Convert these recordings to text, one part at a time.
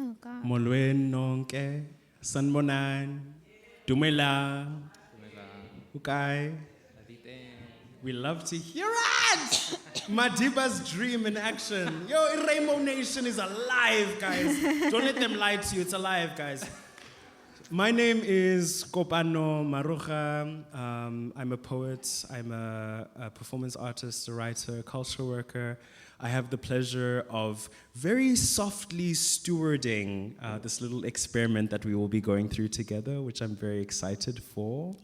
Oh God. Molweni nonke, sanibonani, dumela, ukai. We love to hear it! Madiba's dream in action. Yo, Rainbow Nation is alive, guys. Don't let them lie to you, it's alive, guys. My name is Kopano Maroga. I'm a poet, I'm a performance artist, a writer, a cultural worker. I have the pleasure of very softly stewarding this little experiment that we will be going through together, which I'm very excited for.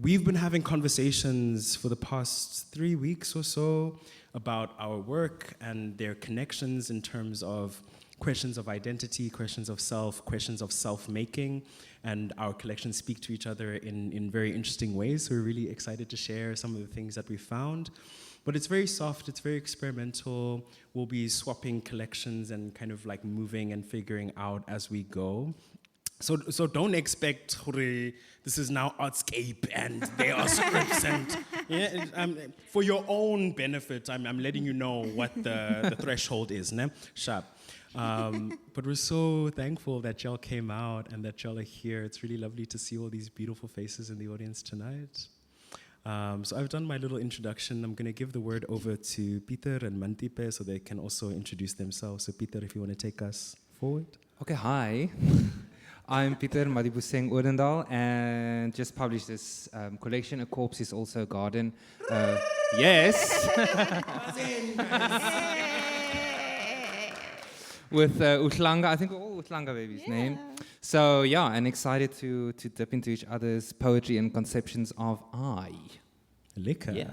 We've been having conversations for the past 3 weeks or so about our work and their connections in terms of questions of identity, questions of self, questions of self-making, and our collections speak to each other in very interesting ways. So we're really excited to share some of the things that we found. But it's very soft, it's very experimental. We'll be swapping collections and kind of like moving and figuring out as we go. So don't expect this is now artscape and there are scripts and for your own benefit, I'm letting you know what the threshold is, ne? Sharp. But we're so thankful that y'all came out and that y'all are here. It's really lovely to see all these beautiful faces in the audience tonight. So I've done my little introduction. I'm going to give the word over to Pieter and Manthipe so they can also introduce themselves. So Pieter, if you want to take us forward. Okay, hi. I'm Pieter, Madibuseng, Odendaal, and just published this collection, A Corpse is Also a Garden. Yes. With Uhlanga, I think we're all Uhlanga baby's name. So yeah, and excited to dip into each other's poetry and conceptions of I. Lekker. Yeah.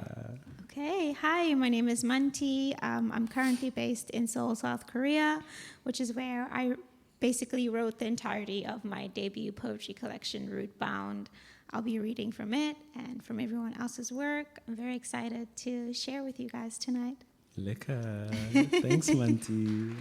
Okay, hi, my name is Manti. I'm currently based in Seoul, South Korea, which is where I basically wrote the entirety of my debut poetry collection, Rootbound. I'll be reading from it and from everyone else's work. I'm very excited to share with you guys tonight. Lekker. Thanks, Manti.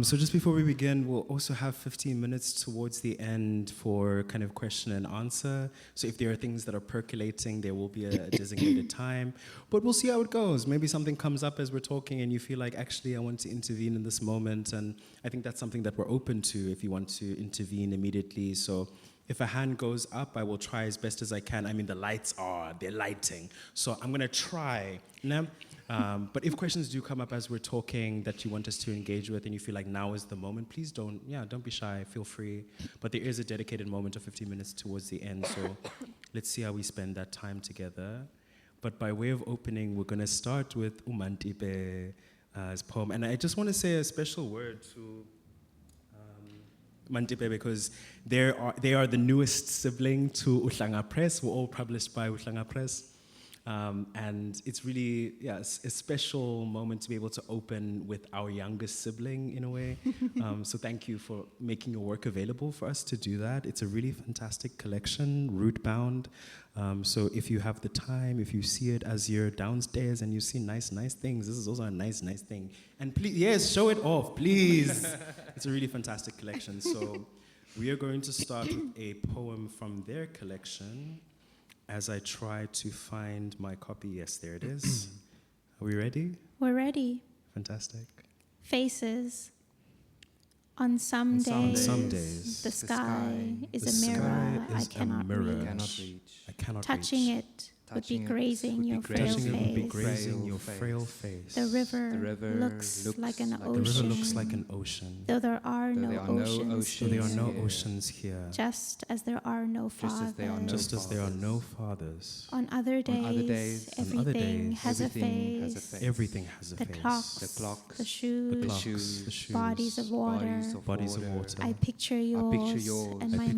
So just before we begin, we'll also have 15 minutes towards the end for kind of question and answer. So if there are things that are percolating, there will be a designated time. But we'll see how it goes. Maybe something comes up as we're talking and you feel like, actually, I want to intervene in this moment. And I think that's something that we're open to if you want to intervene immediately. So if a hand goes up, I will try as best as I can. I mean, the lights they're lighting. So I'm going to try. But if questions do come up as we're talking that you want us to engage with and you feel like now is the moment, please don't be shy, feel free. But there is a dedicated moment of 15 minutes towards the end, so let's see how we spend that time together. But by way of opening, we're going to start with Manthipe's poem. And I just want to say a special word to Manthipe because they are the newest sibling to Uhlanga Press. We're all published by Uhlanga Press. And it's really, a special moment to be able to open with our youngest sibling in a way. So thank you for making your work available for us to do that. It's a really fantastic collection, Rootbound. So if you have the time, if you see it as you're downstairs and you see nice things, this is also a nice thing. And please, yes, show it off, please. It's a really fantastic collection. So we are going to start with a poem from their collection. As I try to find my copy, yes, there it is. Are we ready? We're ready. Fantastic. Faces. On some days, the sky is a mirror I cannot reach. I cannot Touching reach. it would be grazing your frail face. The river looks like an ocean. The river looks like an ocean. Though there are no oceans here. Just as there are no fathers. Just as there are no fathers. On other days, everything has a face. Everything has a face. The clocks, the shoes, bodies of water. I picture yours, and my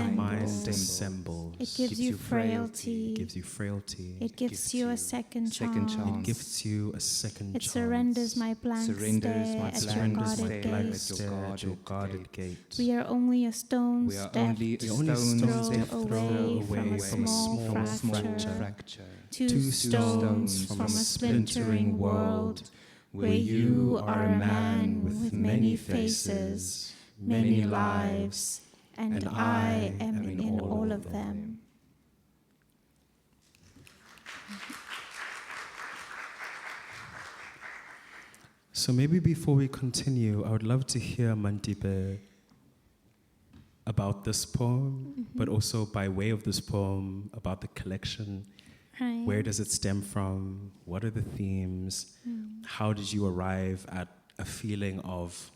mind assembles. It gives you frailty. It gives you a second chance. It gives you a second chance. It surrenders my blank stare at your guarded gate. We are only a stone's throw away from a small fracture. Two stones from a splintering world where you are a man with many faces, many lives, and I am in all of them. So maybe before we continue, I would love to hear Manthipe about this poem, but also by way of this poem, about the collection. Right. Where does it stem from? What are the themes? How did you arrive at a feeling of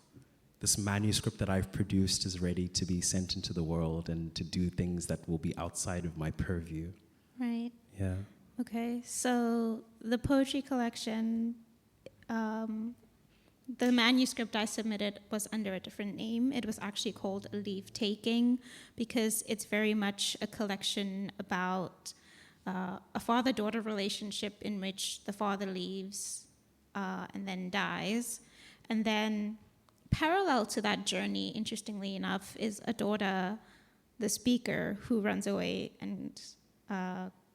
this manuscript that I've produced is ready to be sent into the world and to do things that will be outside of my purview? Right. Yeah. Okay, so the poetry collection, the manuscript I submitted was under a different name. It was actually called A Leave Taking because it's very much a collection about a father-daughter relationship in which the father leaves and then dies. And then parallel to that journey, interestingly enough, is a daughter, the speaker, who runs away and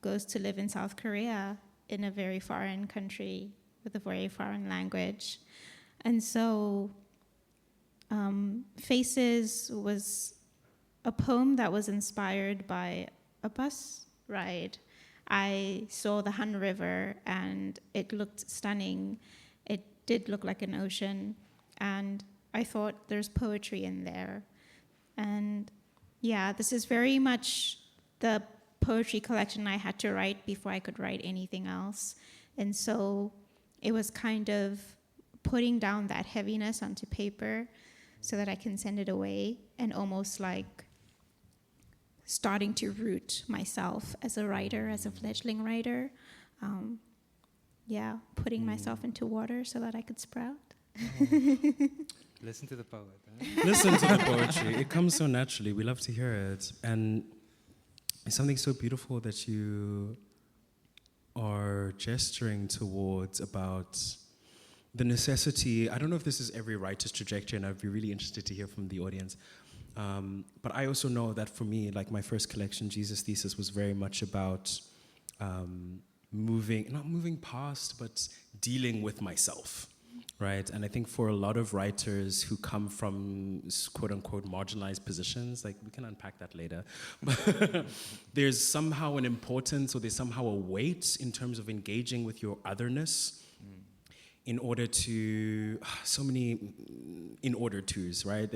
goes to live in South Korea in a very foreign country with a very foreign language. And so Faces was a poem that was inspired by a bus ride. I saw the Han River and it looked stunning. It did look like an ocean. And I thought there's poetry in there. And yeah, this is very much the poetry collection I had to write before I could write anything else. And so it was kind of putting down that heaviness onto paper so that I can send it away and almost like starting to root myself as a writer, as a fledgling writer. Putting myself into water so that I could sprout. Listen to the poet. Huh? Listen to the poetry. It comes so naturally. We love to hear it. And it's something so beautiful that you are gesturing towards about the necessity. I don't know if this is every writer's trajectory, and I'd be really interested to hear from the audience. But I also know that for me, like my first collection, Jesus Thesis, was very much about not moving past, but dealing with myself. Right, and I think for a lot of writers who come from quote-unquote marginalized positions, like we can unpack that later, but there's somehow an importance or there's somehow a weight in terms of engaging with your otherness in order to, so many in order tos, right?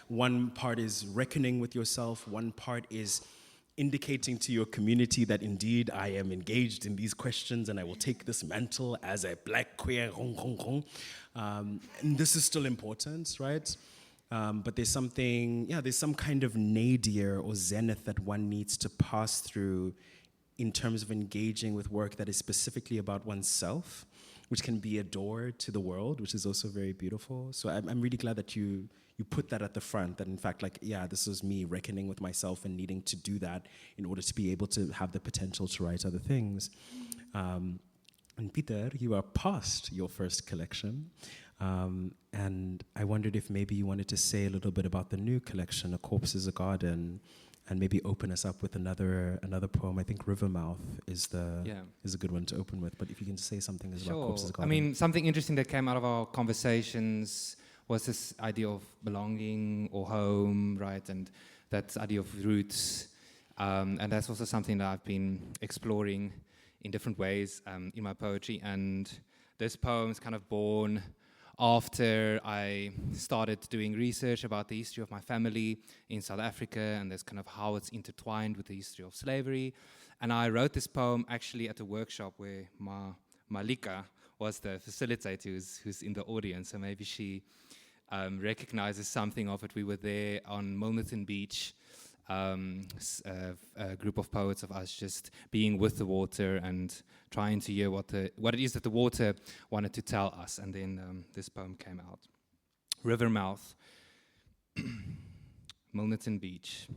One part is reckoning with yourself, one part is indicating to your community that indeed I am engaged in these questions and I will take this mantle as a black queer, and this is still important, right? But there's something, there's some kind of nadir or zenith that one needs to pass through in terms of engaging with work that is specifically about oneself, which can be a door to the world, which is also very beautiful. So I'm really glad that you put that at the front, that in fact, this is me reckoning with myself and needing to do that in order to be able to have the potential to write other things. And Pieter, you are past your first collection. And I wondered if maybe you wanted to say a little bit about the new collection, A Corpse is a Garden, and maybe open us up with another poem. I think Rivermouth is a good one to open with. But if you can say something about Corpse is a Garden. I mean, something interesting that came out of our conversations was this idea of belonging or home, right? And that idea of roots. And that's also something that I've been exploring in different ways in my poetry. And this poem is kind of born after I started doing research about the history of my family in South Africa, and there's kind of how it's intertwined with the history of slavery. And I wrote this poem actually at a workshop where Malika was the facilitator who's in the audience, so maybe she recognizes something of it. We were there on Milnerton Beach, a group of poets of us just being with the water and trying to hear what it is that the water wanted to tell us. And then this poem came out. Rivermouth, Milnerton Beach.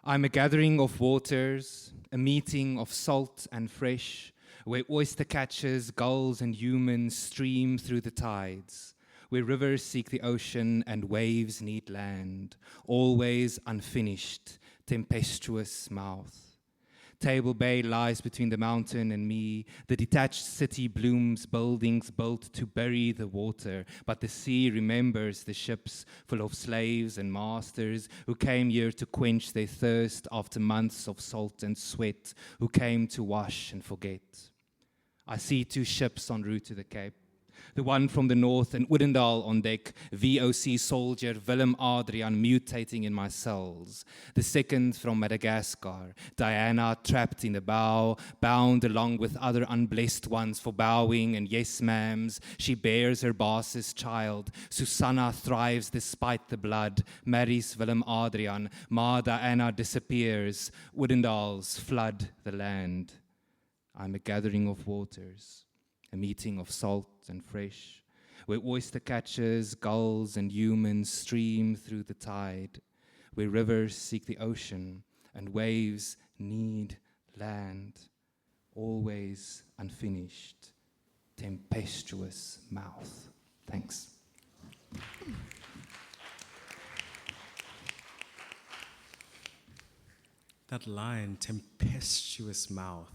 I'm a gathering of waters, a meeting of salt and fresh, where oyster catchers, gulls and humans stream through the tides, where rivers seek the ocean and waves need land, always unfinished, tempestuous mouth. Table Bay lies between the mountain and me. The detached city blooms buildings built to bury the water, but the sea remembers the ships full of slaves and masters who came here to quench their thirst after months of salt and sweat, who came to wash and forget. I see 2 ships en route to the Cape, The one from the north in Odendaal on deck, VOC soldier Willem Adrian mutating in my cells. The second from Madagascar, Diana trapped in the bow, bound along with other unblessed ones for bowing and yes ma'ams. She bears her boss's child. Susanna thrives despite the blood, marries Willem Adrian. Ma Diana disappears. Odendaals flood the land. I'm a gathering of waters, a meeting of salt and fresh, where oyster catchers, gulls, and humans stream through the tide, where rivers seek the ocean and waves need land, always unfinished, tempestuous mouth. Thanks. That line, tempestuous mouth.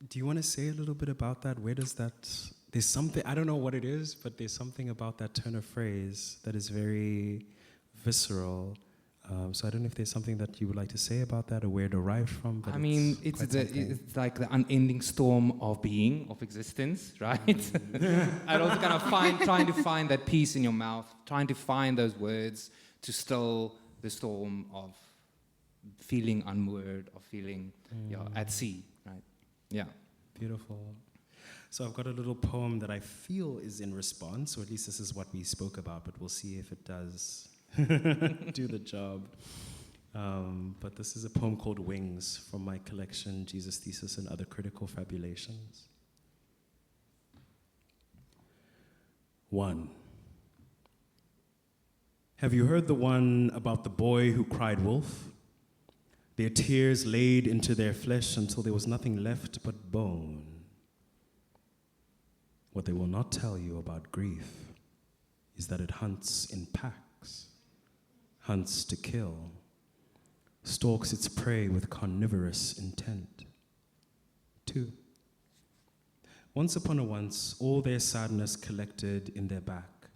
Do you want to say a little bit about that? Where does that, there's something, I don't know what it is, but there's something about that turn of phrase that is very visceral. So I don't know if there's something that you would like to say about that or where it arrived from. But I mean, it's like the unending storm of being, of existence, right? And also kind of trying to find that peace in your mouth, trying to find those words to still the storm of feeling unmoored, of feeling at sea, right? Yeah. Beautiful. So I've got a little poem that I feel is in response, or at least this is what we spoke about, but we'll see if it does do the job. But this is a poem called Wings from my collection, Jesus Thesis and Other Critical Fabulations. 1. Have you heard the one about the boy who cried wolf? Their tears laid into their flesh until there was nothing left but bone. What they will not tell you about grief is that it hunts in packs, hunts to kill, stalks its prey with carnivorous intent. 2. Once upon a once, all their sadness collected in their back.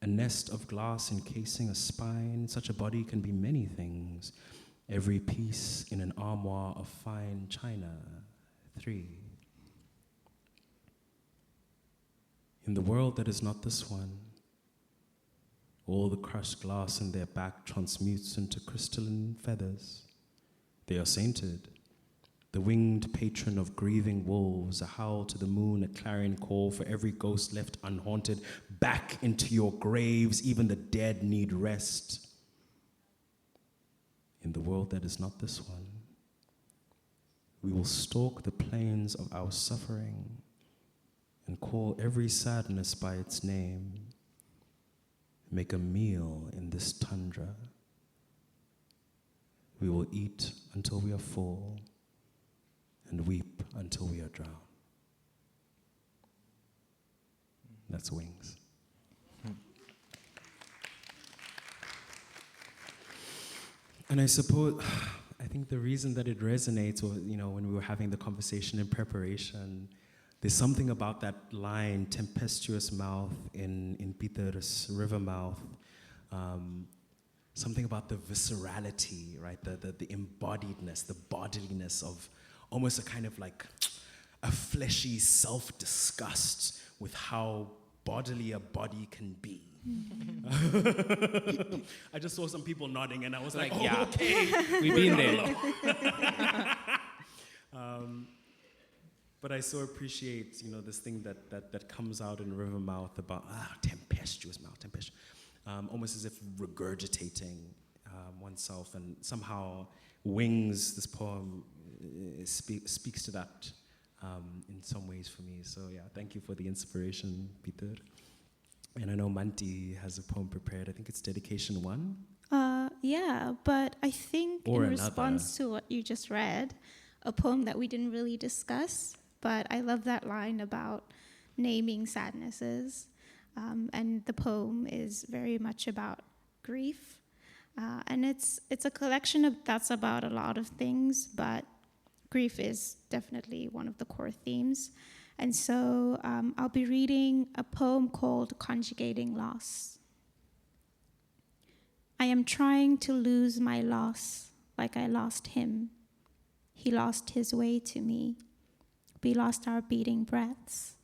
A nest of glass encasing a spine, such a body can be many things. Every piece in an armoire of fine china. 3. In the world that is not this one, all the crushed glass in their back transmutes into crystalline feathers. They are sainted, the winged patron of grieving wolves, a howl to the moon, a clarion call for every ghost left unhaunted. Back into your graves, even the dead need rest. In the world that is not this one, we will stalk the plains of our suffering and call every sadness by its name. Make a meal in this tundra. We will eat until we are full and weep until we are drowned. That's Wings. And I suppose, I think the reason that it resonates, or when we were having the conversation in preparation, there's something about that line, tempestuous mouth in Pieter's river mouth, something about the viscerality, right? The embodiedness, the bodiliness of almost a kind of like a fleshy self-disgust with how bodily a body can be. I just saw some people nodding and I was like, yeah, okay. We've been there. But I so appreciate, this thing that comes out in Rivermouth about tempestuous mouth, tempestuous, almost as if regurgitating oneself, and somehow Wings, this poem, speaks to that in some ways for me. So yeah, thank you for the inspiration, Pieter. And I know Manti has a poem prepared. I think it's Dedication 1. Yeah, but I think Or in another. response to what you just read, a poem that we didn't really discuss, but I love that line about naming sadnesses. And the poem is very much about grief. And it's a collection that's about a lot of things, but grief is definitely one of the core themes. And so I'll be reading a poem called Conjugating Loss. I am trying to lose my loss like I lost him. He lost his way to me. We lost our beating breaths.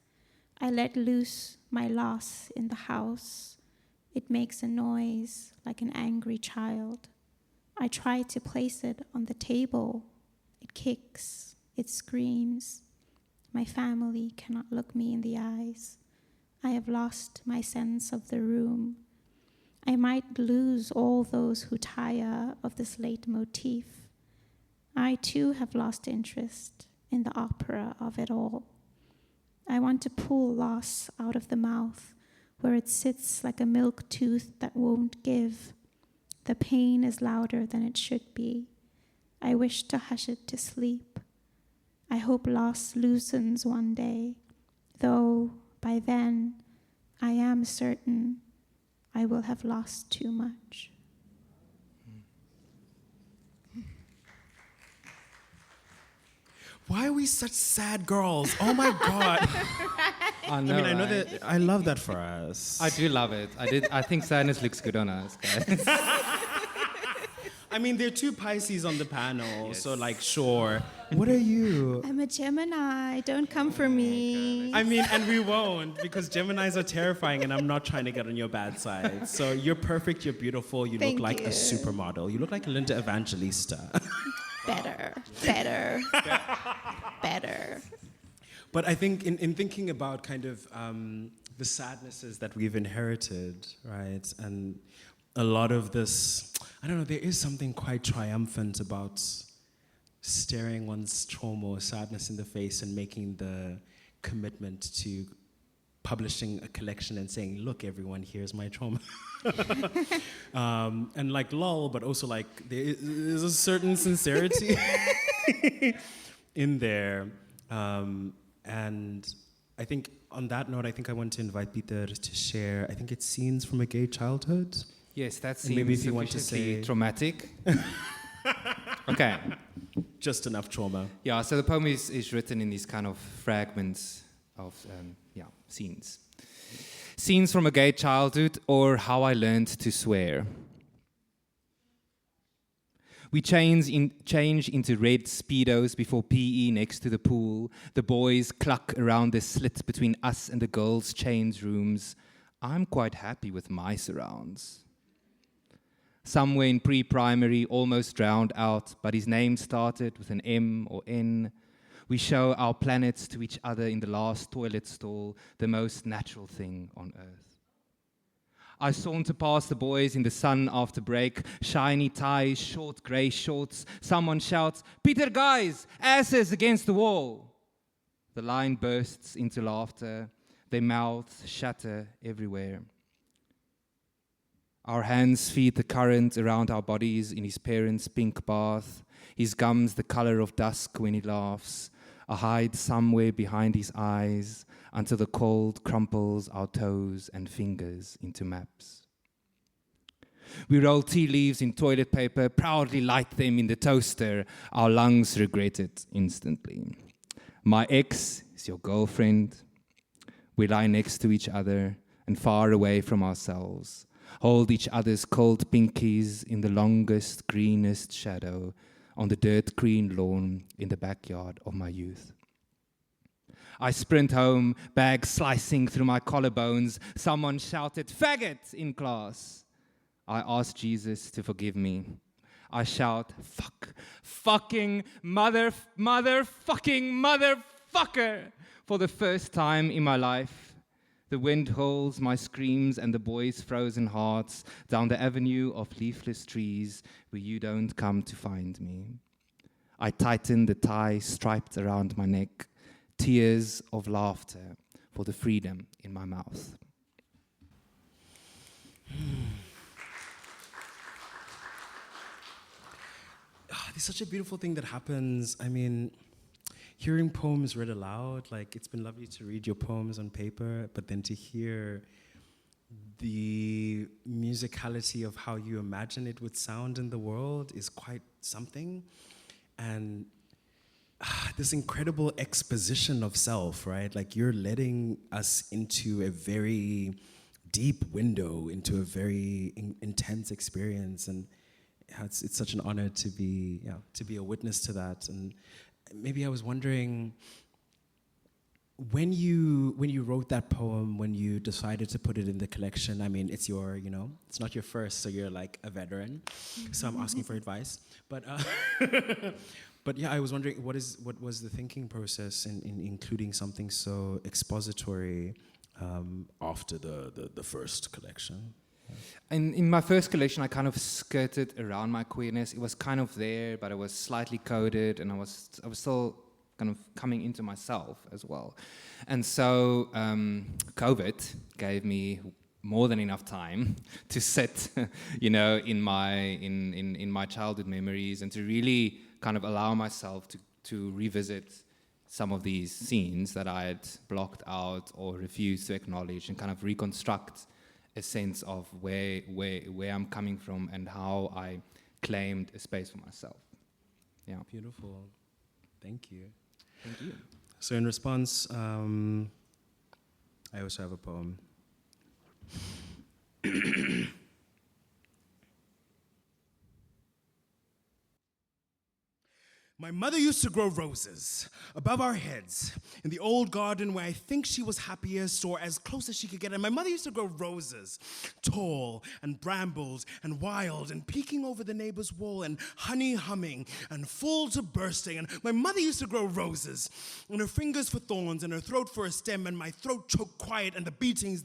I let loose my loss in the house. It makes a noise like an angry child. I try to place it on the table. It kicks, it screams. My family cannot look me in the eyes. I have lost my sense of the room. I might lose all those who tire of this leitmotif. I too have lost interest in the opera of it all. I want to pull loss out of the mouth, where it sits like a milk tooth that won't give. The pain is louder than it should be. I wish to hush it to sleep. I hope loss loosens one day, though by then I am certain I will have lost too much. Why are we such sad girls? Oh my God. I know, I know right? that. I love that for us. I do love it. I think sadness looks good on us, guys. I mean, there are two Pisces on the panel, so like, sure. What are you? I'm a Gemini. Don't come for me. I mean, and we won't, because Geminis are terrifying, and I'm not trying to get on your bad side. So you're perfect, you're beautiful, you Thank look like you. a supermodel. You look like Linda Evangelista. Better. But I think in thinking about kind of the sadnesses that we've inherited, right? And a lot of this, I don't know, there is something quite triumphant about staring one's trauma or sadness in the face and making the commitment to publishing a collection and saying, look, everyone, here's my trauma. And like lol, but also like there is a certain sincerity in there. And I think on that note, I think I want to invite Pieter to share, I think it's scenes from a gay childhood. Yes, that And maybe seems if you want to sufficiently say- traumatic. Okay. Just enough trauma. Yeah, so the poem is written in these kind of fragments of scenes. Scenes from a gay childhood, or how I learned to swear. We change into red Speedos before PE next to the pool. The boys cluck around the slit between us and the girls' change rooms. I'm quite happy with my surrounds. Somewhere in pre-primary, almost drowned out, but his name started with an M or N. We show our planets to each other in the last toilet stall, the most natural thing on earth. I saunter past the boys in the sun after break, shiny ties, short grey shorts. Someone shouts, "Pieter, guys, asses against the wall." The line bursts into laughter. Their mouths shatter everywhere. Our hands feed the current around our bodies in his parents' pink bath. His gums the color of dusk when he laughs. I hide somewhere behind his eyes until the cold crumples our toes and fingers into maps. We roll tea leaves in toilet paper, proudly light them in the toaster. Our lungs regret it instantly. My ex is your girlfriend. We lie next to each other and far away from ourselves, hold each other's cold pinkies in the longest, greenest shadow on the dirt green lawn in the backyard of my youth. I sprint home, bag slicing through my collarbones. Someone shouted, "Faggot!" in class. I ask Jesus to forgive me. I shout, "Fuck, fucking motherfucking motherfucker," for the first time in my life. The wind holds my screams and the boys' frozen hearts down the avenue of leafless trees where you don't come to find me. I tighten the tie striped around my neck, tears of laughter for the freedom in my mouth. There's such a beautiful thing that happens. I mean, hearing poems read aloud, like it's been lovely to read your poems on paper, but then to hear the musicality of how you imagine it would sound in the world is quite something. And this incredible exposition of self, right? Like you're letting us into a very deep window, into a very intense experience. And it's such an honor to be a witness to that. And maybe I was wondering, when you wrote that poem, when you decided to put it in the collection, I mean, it's it's not your first, so you're like a veteran. So I'm asking for advice. But but yeah, I was wondering what was the thinking process in including something so expository after the first collection? In my first collection, I kind of skirted around my queerness. It was kind of there, but it was slightly coded, and I was still kind of coming into myself as well. And so COVID gave me more than enough time to sit, in my childhood memories, and to really kind of allow myself to revisit some of these scenes that I had blocked out or refused to acknowledge, and kind of reconstruct a sense of where I'm coming from and how I claimed a space for myself. Yeah. Beautiful. Thank you. Thank you. So in response, I also have a poem. My mother used to grow roses above our heads in the old garden where I think she was happiest, or as close as she could get. And my mother used to grow roses, tall and brambles and wild and peeking over the neighbor's wall and honey humming and full to bursting. And my mother used to grow roses, and her fingers for thorns and her throat for a stem, and my throat choked quiet, and the beatings.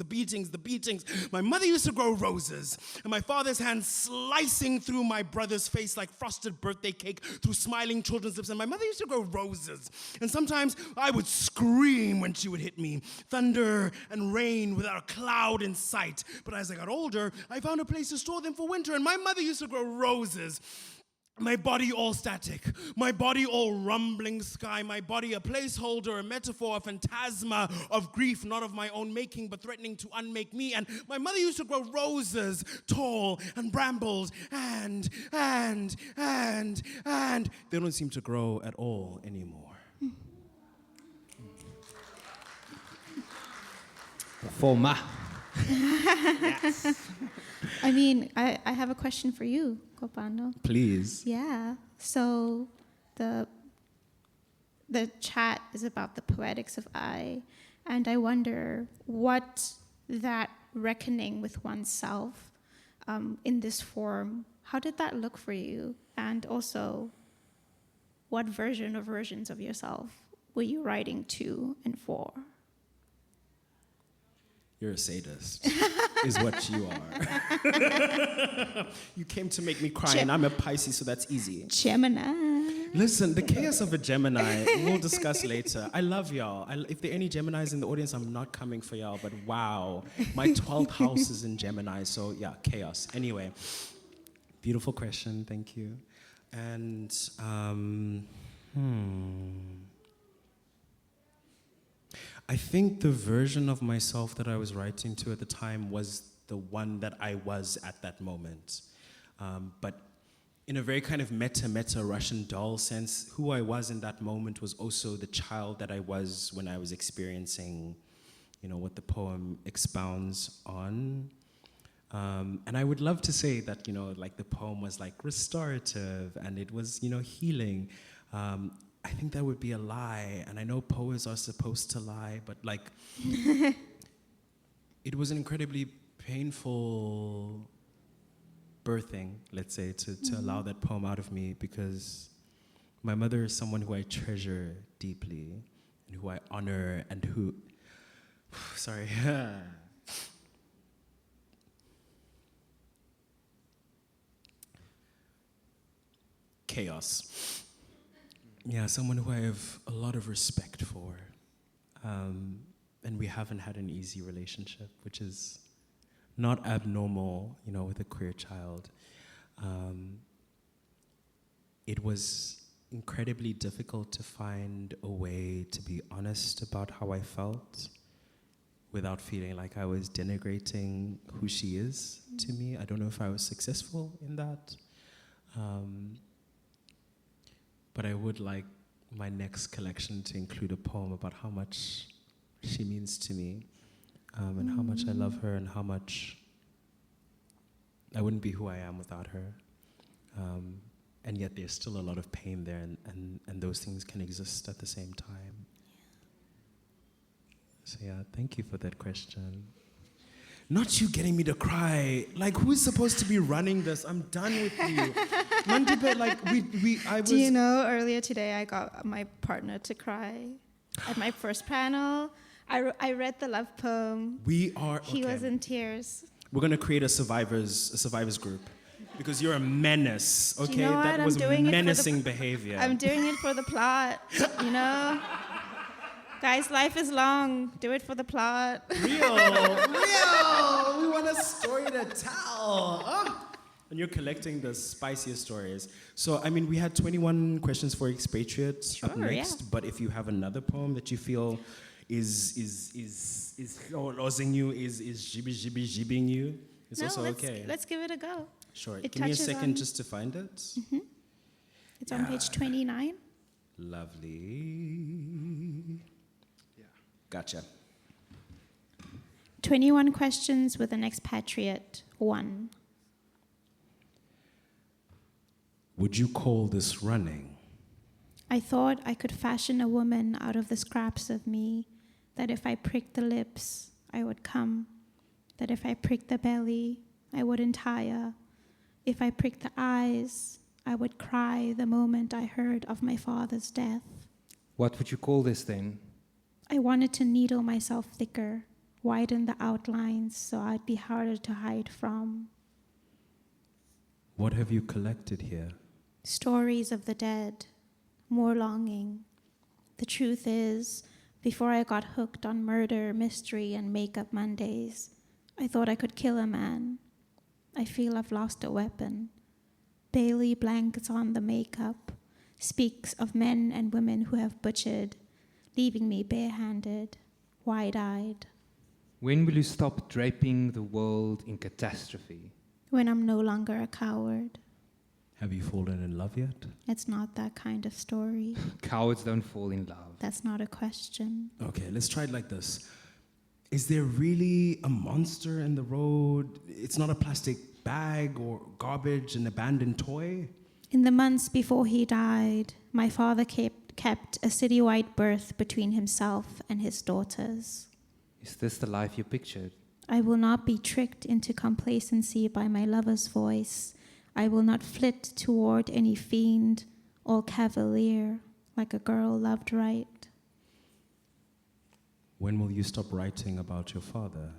My mother used to grow roses, and my father's hand slicing through my brother's face like frosted birthday cake through smiling children's lips. And my mother used to grow roses, and sometimes I would scream when she would hit me. Thunder and rain without a cloud in sight. But as I got older, I found a place to store them for winter, and my mother used to grow roses. My body all static, my body all rumbling sky, my body a placeholder, a metaphor, a phantasma of grief, not of my own making, but threatening to unmake me. And my mother used to grow roses, tall and brambles, and they don't seem to grow at all anymore. Forma. Yes. I mean, I have a question for you, Kopano. Please. Yeah. So the chat is about the poetics of I, and I wonder what that reckoning with oneself in this form, how did that look for you? And also, what version or versions of yourself were you writing to and for? You're a sadist, is what you are. You came to make me cry, and I'm a Pisces, so that's easy. Gemini. Listen, the chaos of a Gemini, we'll discuss later. I love y'all. If there are any Geminis in the audience, I'm not coming for y'all, but wow. My 12th house is in Gemini, so yeah, chaos. Anyway, beautiful question, thank you. And, I think the version of myself that I was writing to at the time was the one that I was at that moment. But in a very kind of meta Russian doll sense, who I was in that moment was also the child that I was when I was experiencing, what the poem expounds on. And I would love to say that, like the poem was like restorative and it was, healing. I think that would be a lie, and I know poets are supposed to lie, but like, it was an incredibly painful birthing, let's say, to allow that poem out of me, because my mother is someone who I treasure deeply, and who I honor, and who, sorry, chaos. Yeah, someone who I have a lot of respect for. And we haven't had an easy relationship, which is not abnormal, with a queer child. It was incredibly difficult to find a way to be honest about how I felt without feeling like I was denigrating who she is to me. I don't know if I was successful in that. But I would like my next collection to include a poem about how much she means to me, and how much I love her, and how much I wouldn't be who I am without her. And yet there's still a lot of pain there, and those things can exist at the same time. So yeah, thank you for that question. Not you getting me to cry. Like, who's supposed to be running this? I'm done with you. Manthipe, like, I was... Do you know, earlier today I got my partner to cry at my first panel. I read the love poem. He was in tears. We're going to create a survivors group. Because you're a menace, okay? Do you know that what? was menacing behavior. I'm doing it for the plot, you know? Guys, life is long. Do it for the plot. Real. We want a story to tell. Oh. And you're collecting the spiciest stories. So, I mean, we had 21 questions for expatriates up next. Yeah. But if you have another poem that you feel is losing you, is jibbing you, it's also okay. Let's give it a go. Sure. Give me a second just to find it. Mm-hmm. It's on page 29. Lovely. Yeah. Gotcha. 21 questions with an expatriate. 1. Would you call this running? I thought I could fashion a woman out of the scraps of me, that if I pricked the lips, I would come, that if I pricked the belly, I wouldn't tire. If I pricked the eyes, I would cry the moment I heard of my father's death. What would you call this then? I wanted to needle myself thicker, widen the outlines so I'd be harder to hide from. What have you collected here? Stories of the dead, more longing. The truth is, before I got hooked on murder, mystery, and makeup Mondays, I thought I could kill a man. I feel I've lost a weapon. Bailey blankets on the makeup, speaks of men and women who have butchered, leaving me barehanded, wide-eyed. When will you stop draping the world in catastrophe? When I'm no longer a coward. Have you fallen in love yet? It's not that kind of story. Cowards don't fall in love. That's not a question. Okay, let's try it like this. Is there really a monster in the road? It's not a plastic bag or garbage, an abandoned toy? In the months before he died, my father kept a citywide berth between himself and his daughters. Is this the life you pictured? I will not be tricked into complacency by my lover's voice. I will not flit toward any fiend or cavalier like a girl loved right. When will you stop writing about your father?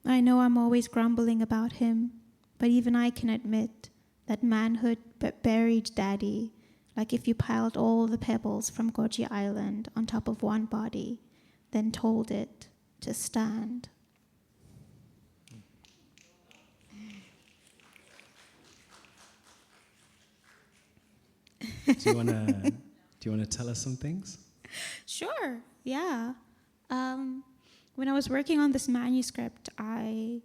I know I'm always grumbling about him, but even I can admit that manhood buried Daddy, like if you piled all the pebbles from Goji Island on top of one body, then told it to stand. Do you wanna tell us some things? Sure, yeah. When I was working on this manuscript, I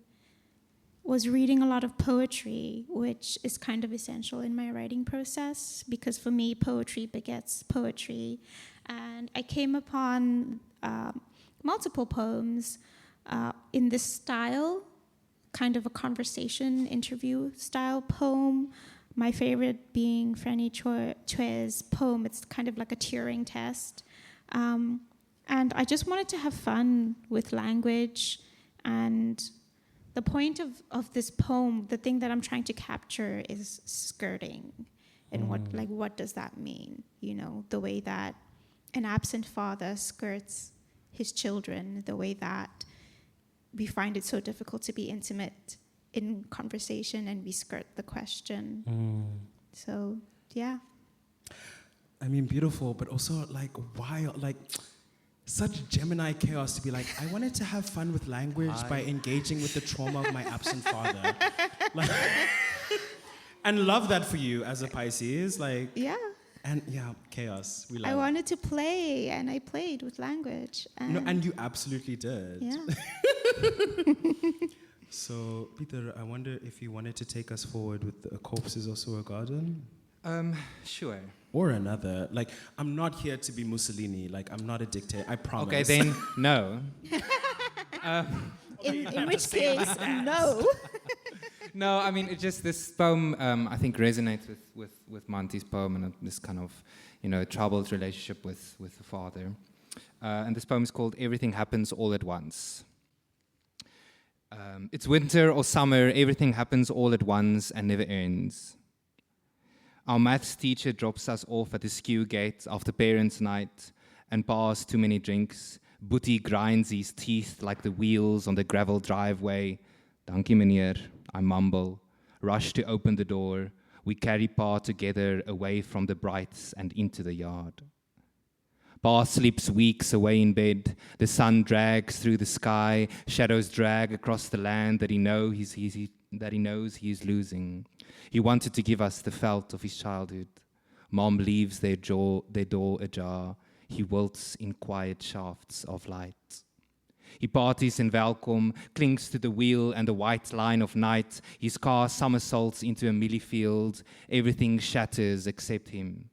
was reading a lot of poetry, which is kind of essential in my writing process, because for me, poetry begets poetry. And I came upon multiple poems in this style, kind of a conversation interview style poem. My favorite being Franny Chue's poem. It's kind of like a Turing test. And I just wanted to have fun with language. And the point of this poem, the thing that I'm trying to capture is skirting. And what does that mean? You know, the way that an absent father skirts his children, the way that we find it so difficult to be intimate in conversation and we skirt the question. So, yeah. I mean, beautiful, but also like wild, like such Gemini chaos to be like, I wanted to have fun with language by engaging with the trauma of my absent father. Like, and love that for you as a Pisces. Like, yeah. And yeah, chaos. We love I wanted to play, and I played with language. And you absolutely did. Yeah. So, Pieter, I wonder if you wanted to take us forward with A Corpse is Also a Garden? Sure. Or another. Like, I'm not here to be Mussolini. Like, I'm not a dictator. I promise. Okay, then no. In which case, no. No, I mean, it just, this poem, I think, resonates with Manti's poem and this kind of, troubled relationship with the father. and this poem is called Everything Happens All at Once. It's winter or summer, everything happens all at once and never ends. Our maths teacher drops us off at the skew gate after parents' night and bars too many drinks. Boetie grinds his teeth like the wheels on the gravel driveway. Dankie meneer, I mumble. Rush to open the door. We carry Pa together away from the brights and into the yard. Pa sleeps weeks away in bed. The sun drags through the sky. Shadows drag across the land that he knows he is losing. He wanted to give us the felt of his childhood. Mom leaves their door ajar. He wilts in quiet shafts of light. He parties in welcome, clings to the wheel and the white line of night. His car somersaults into a millie field. Everything shatters except him.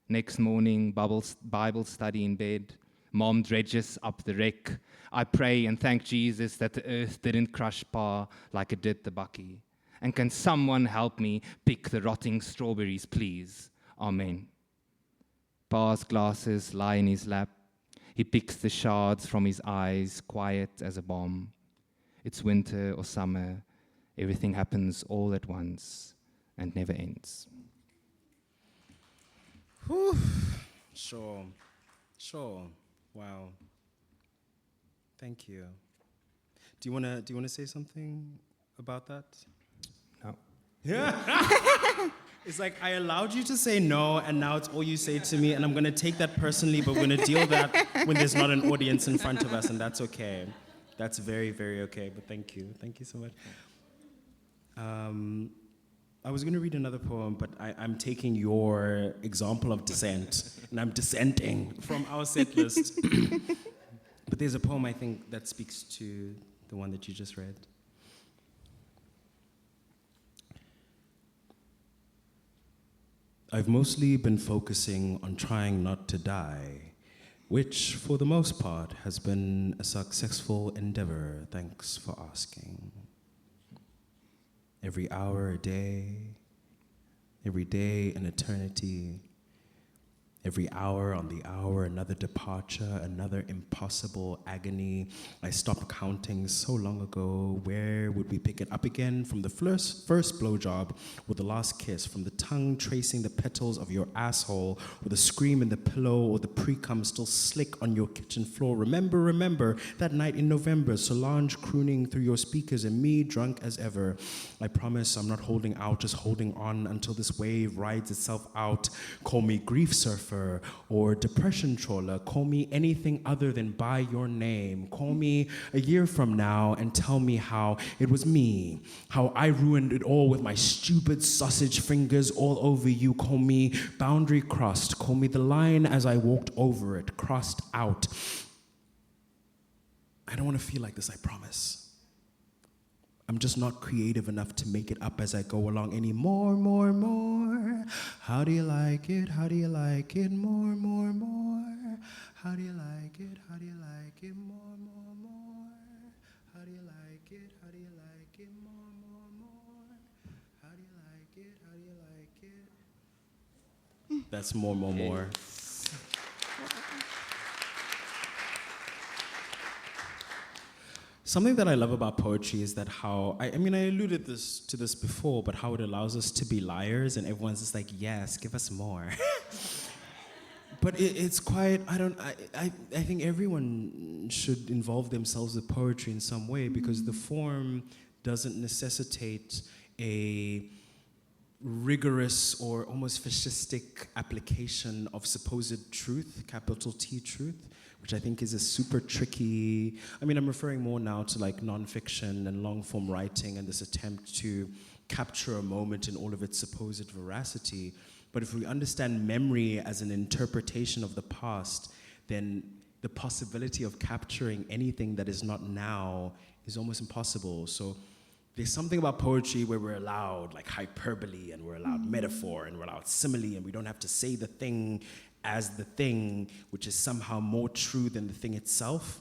Next morning, Bible study in bed. Mom dredges up the wreck. I pray and thank Jesus that the earth didn't crush Pa like it did the bucky. And can someone help me pick the rotting strawberries, please? Amen. Pa's glasses lie in his lap. He picks the shards from his eyes, quiet as a bomb. It's winter or summer. Everything happens all at once and never ends. Whew. Sure. Wow. Thank you. Do you wanna say something about that? No. Yeah. It's like I allowed you to say no, and now it's all you say to me, and I'm gonna take that personally, but we're gonna deal with that when there's not an audience in front of us, and that's okay. That's very, very okay. But thank you so much. I was gonna read another poem, but I'm taking your example of dissent, and I'm dissenting from our set list. But there's a poem I think that speaks to the one that you just read. I've mostly been focusing on trying not to die, which, for the most part, has been a successful endeavor. Thanks for asking. Every hour a day, every day an eternity, every hour on the hour, another departure, another impossible agony. I stopped counting so long ago. Where would we pick it up again? From the first blowjob, or the last kiss, from the tongue tracing the petals of your asshole, or the scream in the pillow, or the pre-cum still slick on your kitchen floor. Remember that night in November, Solange crooning through your speakers and me drunk as ever. I promise I'm not holding out, just holding on until this wave rides itself out. Call me grief surfer or depression trawler. Call me anything other than by your name. Call me a year from now and tell me how it was me, how I ruined it all with my stupid sausage fingers all over you. Call me boundary crossed. Call me the line as I walked over it, crossed out. I don't want to feel like this, I promise. I'm just not creative enough to make it up as I go along anymore, more. How do you like it? How do you like it? More. How do you like it? How do you like it? More. How do you like it? How do you like it? More. How do you like it? How do you like it? That's more. Something that I love about poetry is that how, I alluded to this before, but how it allows us to be liars and everyone's just like, yes, give us more. But it's quite, I think everyone should involve themselves with poetry in some way because the form doesn't necessitate a rigorous or almost fascistic application of supposed truth, capital T truth, which I think is a super tricky, I'm referring more now to like nonfiction and long form writing and this attempt to capture a moment in all of its supposed veracity. But if we understand memory as an interpretation of the past, then the possibility of capturing anything that is not now is almost impossible. So there's something about poetry where we're allowed like hyperbole and we're allowed metaphor and we're allowed simile and we don't have to say the thing as the thing, which is somehow more true than the thing itself.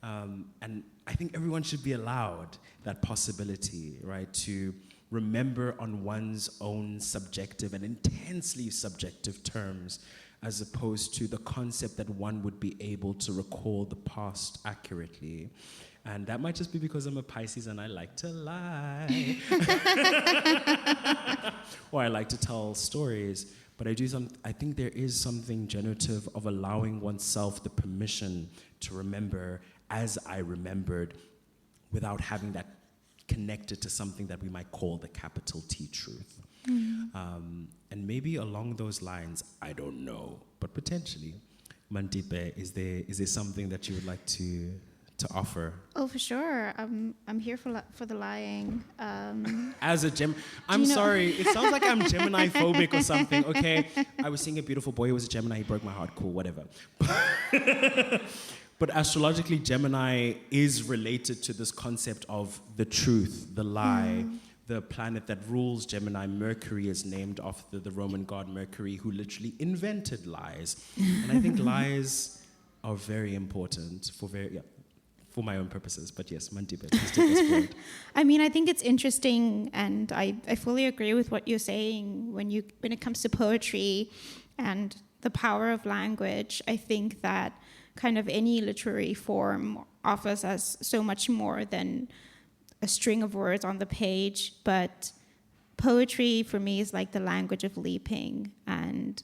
And I think everyone should be allowed that possibility, right? To remember on one's own subjective and intensely subjective terms as opposed to the concept that one would be able to recall the past accurately. And that might just be because I'm a Pisces and I like to lie. Or I like to tell stories. But I think there is something generative of allowing oneself the permission to remember as I remembered without having that connected to something that we might call the capital T truth. And maybe along those lines, I don't know, but potentially, Manthipe, is there something that you would like to offer? Oh, for sure. I'm here for the lying. As a Gem, I'm sorry. It sounds like I'm Gemini phobic or something. Okay, I was seeing a beautiful boy. He was a Gemini. He broke my heart. Cool, whatever. But astrologically, Gemini is related to this concept of the truth, the lie. The planet that rules Gemini, Mercury, is named after the Roman god Mercury, who literally invented lies. And I think lies are very important for my own purposes. But yes, Manthipe, please take us forward. I mean, I think it's interesting, and I fully agree with what you're saying when it comes to poetry and the power of language. I think that kind of any literary form offers us so much more than a string of words on the page, but poetry for me is like the language of leaping, and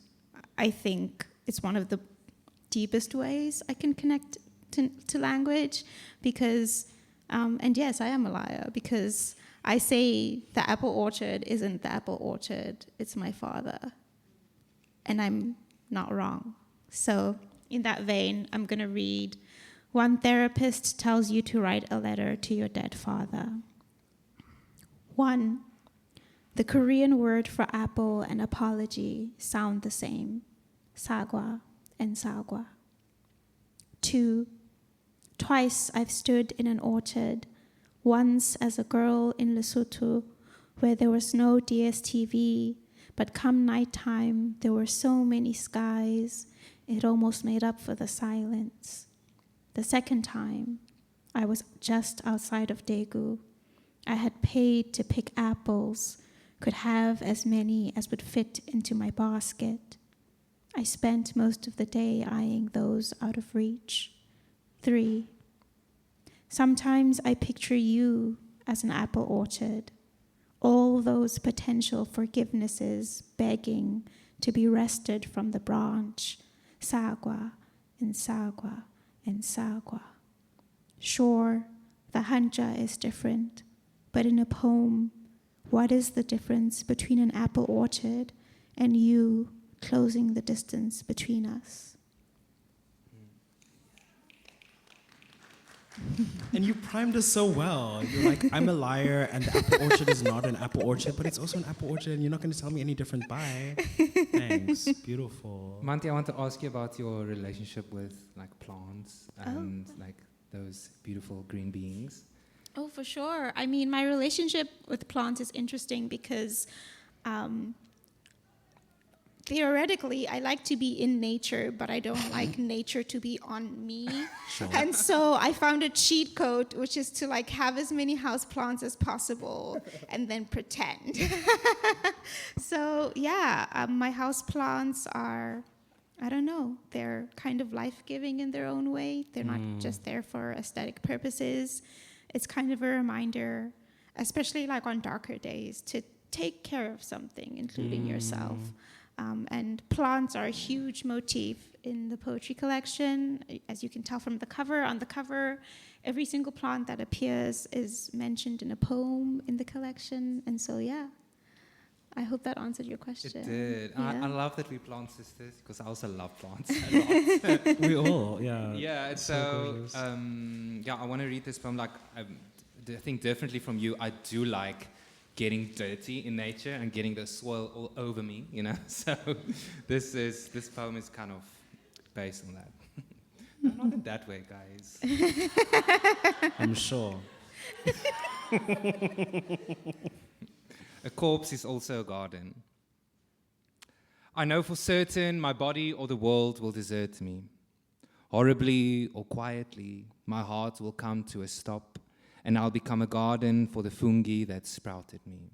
I think it's one of the deepest ways I can connect to language, because, and yes, I am a liar, because I say the apple orchard isn't the apple orchard, it's my father, and I'm not wrong. So in that vein, I'm going to read One Therapist Tells You to Write a Letter to Your Dead Father. 1. The Korean word for apple and apology sound the same, sagwa and sagwa. 2. Twice I've stood in an orchard, once as a girl in Lesotho, where there was no DSTV, but come nighttime, there were so many skies, it almost made up for the silence. The second time, I was just outside of Daegu. I had paid to pick apples, could have as many as would fit into my basket. I spent most of the day eyeing those out of reach. 3. Sometimes I picture you as an apple orchard, all those potential forgivenesses begging to be wrested from the branch, sagwa and sagwa and sagwa. Sure, the hanja is different, but in a poem, what is the difference between an apple orchard and you closing the distance between us? And you primed us so well. You're like, I'm a liar, and the apple orchard is not an apple orchard, but it's also an apple orchard, and you're not going to tell me any different. Bye. Thanks. Beautiful. Manti, I want to ask you about your relationship with like plants and like those beautiful green beings. Oh, for sure. I mean, my relationship with plants is interesting because theoretically, I like to be in nature, but I don't like nature to be on me. Sure. And so I found a cheat code, which is to like have as many houseplants as possible and then pretend. So yeah, my houseplants are, I don't know, they're kind of life-giving in their own way. They're not just there for aesthetic purposes. It's kind of a reminder, especially like on darker days, to take care of something, including yourself. And plants are a huge motif in the poetry collection. As you can tell from the cover, on the cover, every single plant that appears is mentioned in a poem in the collection. And so, yeah, I hope that answered your question. It did. Yeah. I love that we plant sisters because I also love plants a lot. We all, yeah. Yeah, so I want to read this poem. Like, I think differently from you, I do like getting dirty in nature and getting the soil all over me, you know. So this poem is kind of based on that. No, not in that way, guys. I'm sure. A corpse is also a garden. I know for certain my body or the world will desert me. Horribly or quietly, my heart will come to a stop, and I'll become a garden for the fungi that sprouted me.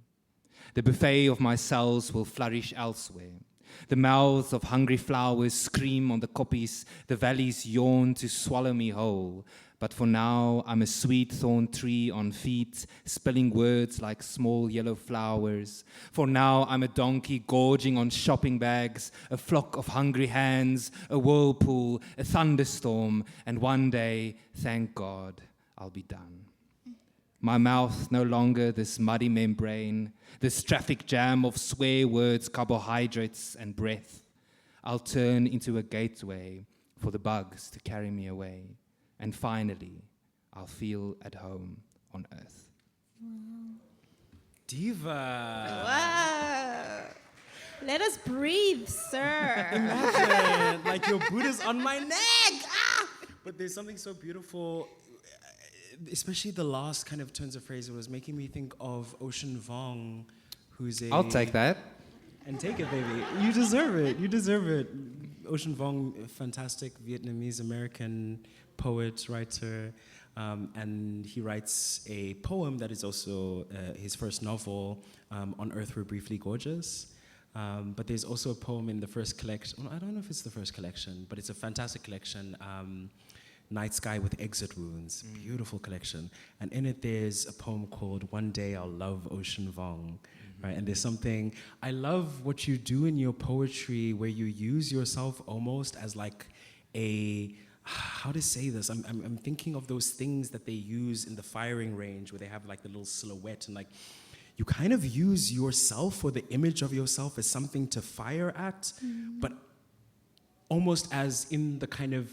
The buffet of my cells will flourish elsewhere. The mouths of hungry flowers scream on the koppies. The valleys yawn to swallow me whole. But for now, I'm a sweet thorn tree on feet, spilling words like small yellow flowers. For now, I'm a donkey gorging on shopping bags, a flock of hungry hands, a whirlpool, a thunderstorm, and one day, thank God, I'll be done. My mouth no longer this muddy membrane, this traffic jam of swear words, carbohydrates, and breath. I'll turn into a gateway for the bugs to carry me away. And finally, I'll feel at home on earth. Wow. Diva. Wow. Let us breathe, sir. Imagine, like your Buddha's on my neck. Ah! But there's something so beautiful, especially the last kind of turns of phrase. It was making me think of Ocean Vuong, who's a... I'll take that. And take it, baby. You deserve it. You deserve it. Ocean Vuong, a fantastic Vietnamese-American poet, writer, and he writes a poem that is also his first novel, On Earth We're Briefly Gorgeous. But there's also a poem in the first collection. Well, I don't know if it's the first collection, but it's a fantastic collection, Night Sky with Exit Wounds. Beautiful collection. And in it, there's a poem called One Day I'll Love Ocean Vuong. Right? And there's something, I love what you do in your poetry where you use yourself almost as like a, how to say this? I'm thinking of those things that they use in the firing range where they have like the little silhouette and like, you kind of use yourself or the image of yourself as something to fire at, but almost as in the kind of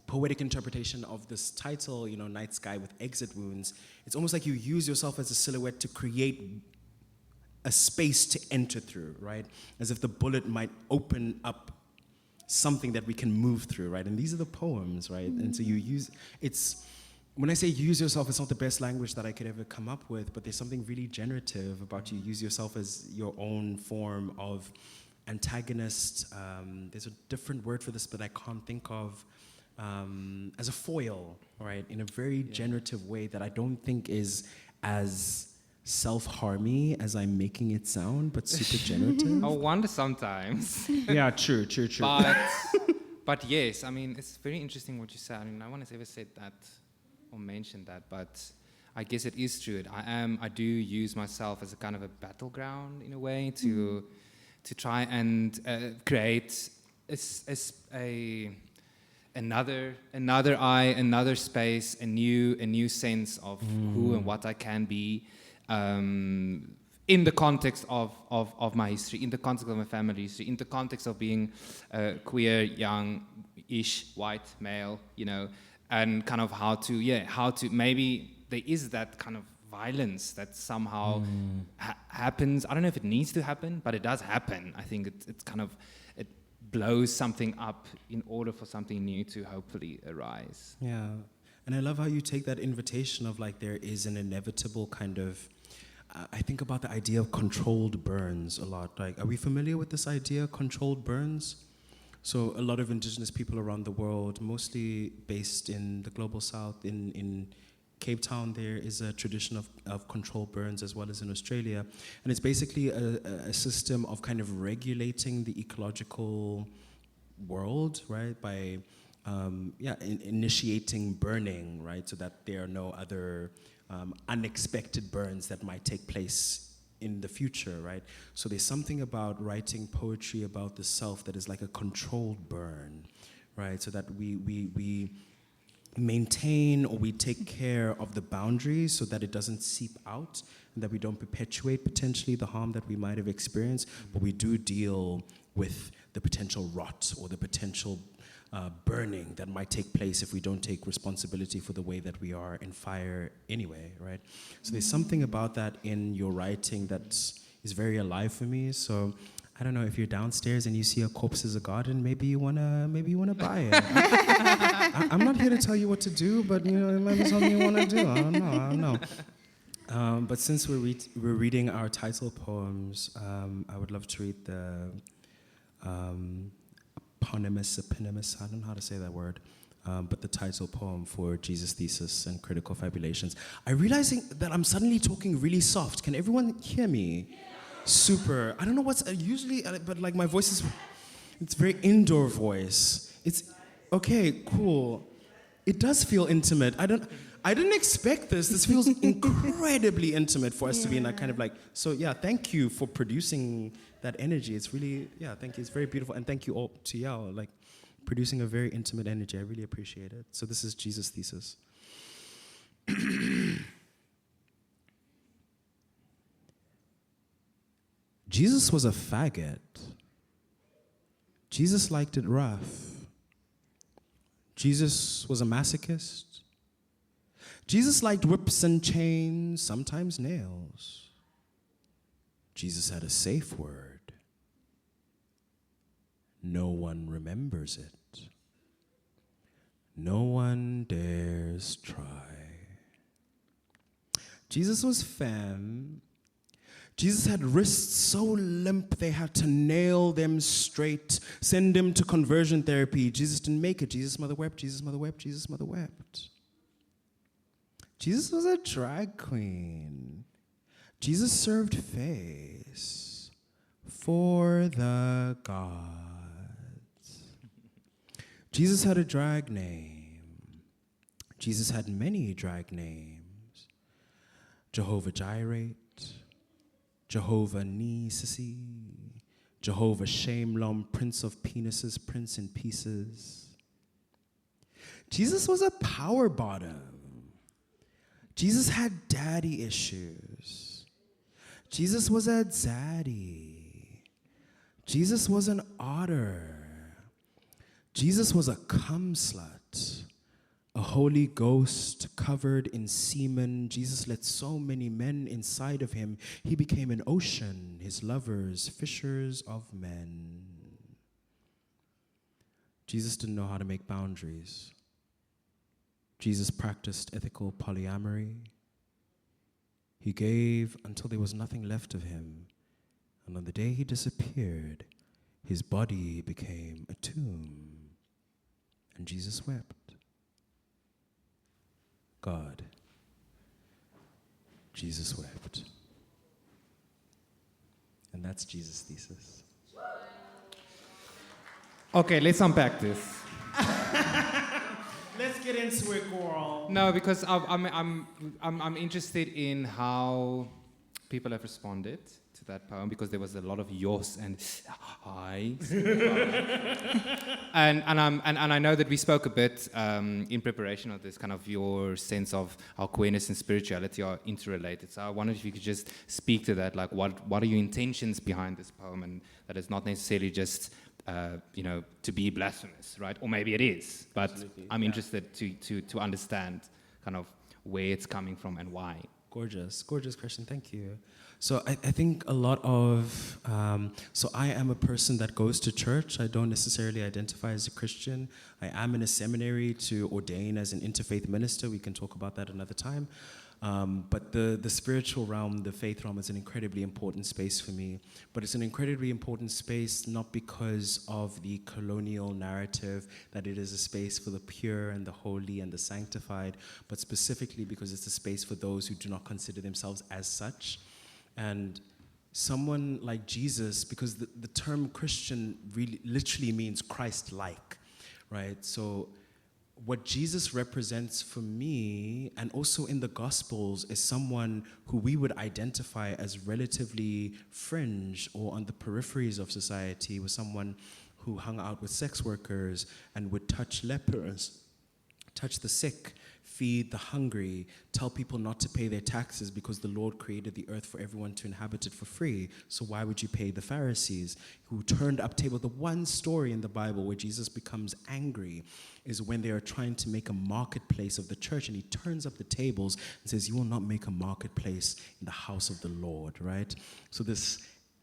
poetic interpretation of this title, you know, Night Sky with Exit Wounds, it's almost like you use yourself as a silhouette to create a space to enter through, right? As if the bullet might open up something that we can move through, right? And these are the poems, right? And so you use, it's, when I say use yourself, it's not the best language that I could ever come up with, but there's something really generative about you use yourself as your own form of antagonist. There's a different word for this, but I can't think of, as a foil, right? In a very generative way that I don't think is as self-harmy as I'm making it sound, but super generative. I wonder sometimes. Yeah, true. But yes, I mean, it's very interesting what you said. I mean, no one has ever said that or mentioned that, but I guess it is true. I do use myself as a kind of a battleground in a way to try and create another I, another space, a new sense of who and what I can be. In the context of my history, in the context of my family history, in the context of being queer, young-ish, white, male, you know, and kind of how to maybe there is that kind of violence that somehow happens. I don't know if it needs to happen, but it does happen. I think it's kind of, it blows something up in order for something new to hopefully arise. Yeah. And I love how you take that invitation of like there is an inevitable kind of, I think about the idea of controlled burns a lot. Like, are we familiar with this idea, controlled burns? So a lot of indigenous people around the world, mostly based in the global south, in Cape Town, there is a tradition of controlled burns as well as in Australia. And it's basically a system of kind of regulating the ecological world, right? By initiating burning, right? So that there are no other unexpected burns that might take place in the future, right? So there's something about writing poetry about the self that is like a controlled burn, right? So that we maintain or we take care of the boundaries so that it doesn't seep out and that we don't perpetuate potentially the harm that we might have experienced, but we do deal with the potential rot or the potential burning that might take place if we don't take responsibility for the way that we are in fire anyway, right? So there's something about that in your writing that is very alive for me. So I don't know, if you're downstairs and you see a corpse as a garden, maybe you wanna buy it. I'm not here to tell you what to do, but you know, it might be something you wanna do. I don't know. But since we're reading our title poems, I would love to read the eponymous, I don't know how to say that word, but the title poem for Jesus' Thesis and Critical Fabulations. I'm realizing that I'm suddenly talking really soft. Can everyone hear me? super. I don't know what's usually, but like my voice is, it's very indoor voice. It's okay, cool. It does feel intimate. I didn't expect this. This feels incredibly intimate for us to be in that kind of like. So yeah, thank you for producing that energy. It's really, yeah, thank you. It's very beautiful, and thank you all to y'all like producing a very intimate energy. I really appreciate it. So this is Jesus' thesis. Jesus was a faggot. Jesus liked it rough. Jesus was a masochist. Jesus liked whips and chains, sometimes nails. Jesus had a safe word. No one remembers it. No one dares try. Jesus was femme. Jesus had wrists so limp they had to nail them straight, send him to conversion therapy. Jesus didn't make it. Jesus' mother wept, Jesus' mother wept, Jesus' mother wept. Jesus was a drag queen. Jesus served face for the gods. Jesus had a drag name. Jesus had many drag names. Jehovah Jireh, Jehovah Nisisi, Jehovah Shamelom, Prince of Penises, Prince in Pieces. Jesus was a power bottom. Jesus had daddy issues. Jesus was a zaddy. Jesus was an otter. Jesus was a cum slut. A Holy Ghost covered in semen. Jesus let so many men inside of him. He became an ocean, his lovers, fishers of men. Jesus didn't know how to make boundaries. Jesus practiced ethical polyamory. He gave until there was nothing left of him. And on the day he disappeared, his body became a tomb. And Jesus wept. God, Jesus wept. And that's Jesus' thesis. Okay, let's unpack this. Let's get into it, girl. No, because I'm interested in how people have responded to that poem, because there was a lot of yos and highs. and I know that we spoke a bit in preparation of this, kind of your sense of how queerness and spirituality are interrelated. So I wondered if you could just speak to that, like what are your intentions behind this poem, and that it's not necessarily just to be blasphemous, right? Or maybe it is, but absolutely, I'm interested to understand kind of where it's coming from and why. Gorgeous question, thank you. So I think a lot of, so I am a person that goes to church. I don't necessarily identify as a Christian. I am in a seminary to ordain as an interfaith minister. We can talk about that another time. But the spiritual realm, the faith realm, is an incredibly important space for me. But it's an incredibly important space not because of the colonial narrative that it is a space for the pure and the holy and the sanctified, but specifically because it's a space for those who do not consider themselves as such. And someone like Jesus, because the term Christian really literally means Christ-like, right? So what Jesus represents for me, and also in the Gospels, is someone who we would identify as relatively fringe or on the peripheries of society, was someone who hung out with sex workers and would touch lepers, touch the sick, feed the hungry, tell people not to pay their taxes because the Lord created the earth for everyone to inhabit it for free. So why would you pay the Pharisees who turned up table? The one story in the Bible where Jesus becomes angry is when they are trying to make a marketplace of the church, and he turns up the tables and says, you will not make a marketplace in the house of the Lord, right? So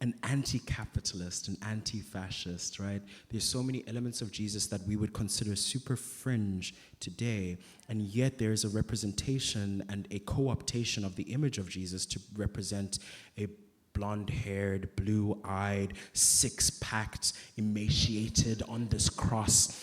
an anti-capitalist, an anti-fascist, right? There's so many elements of Jesus that we would consider super fringe today, and yet there is a representation and a co-optation of the image of Jesus to represent a blonde-haired, blue-eyed, six-packed, emaciated on this cross.